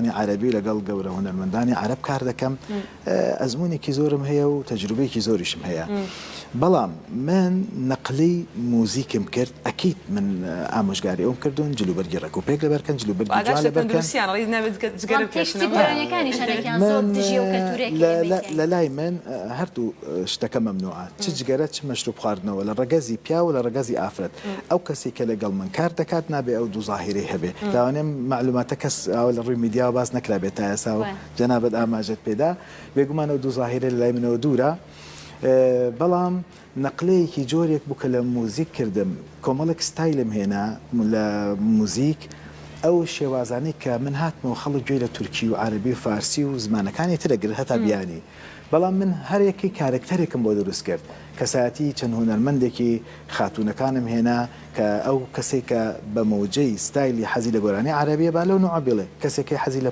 عربي لەگەڵ گەورە هونەرمەندانی عرب کار دەکەم ئەزمونێکی زۆرم هەیە و تەجروبەیەکی زۆریشم هەیە بەڵام من نەقلەی موزیکم کرد ئەکید من ئامۆژگاری ئەوم کردوون جلوبەرگی ڕێکوپێک لەبەرکەن جلوبەرگی جوان لەبەرکەن لە لای من هەردوو شتەکە مەمنوعە چ جگەرە چ مەشروب خواردنەوە لە ڕەگەزی پیا و لە ڕەگەزی ئافرەت ئەو کەسی کە لەگەڵ من کار دەکات نابێ ئەو دوو زاهیرەی هەبێ لەوانەیە معلوماتە کەس لە ڕووی میدیا باز نەکرابێت تا ئێستا و جەنابەت ئاماژەت پێدا بێگومان ئەو دوو زاهیرە لە لای منەوە دوورە بەڵام نەقلەیەکی جۆرێک بوو کە لە موزیک کردم کۆمەڵێک ستایلم هێنا لە موزیک ئەو شێوازانەی کە من هاتمەوە خەڵک گوێی لە تورکی و عەربی و فارسی و زمانەکانی ترەگر هەتا بیانی بەڵام من هەرێکی کارکتەرێکم بۆ دروست کرد کەسایەتی چەند هونەرمەندێکی خاتوونەکانم هێنا کە ئەو کەسێک کە بە مەوجەی ستایلی حەزی لە گۆرانی عەرەبیە با لەو نوعە بڵێ کەسێکی حەزی لە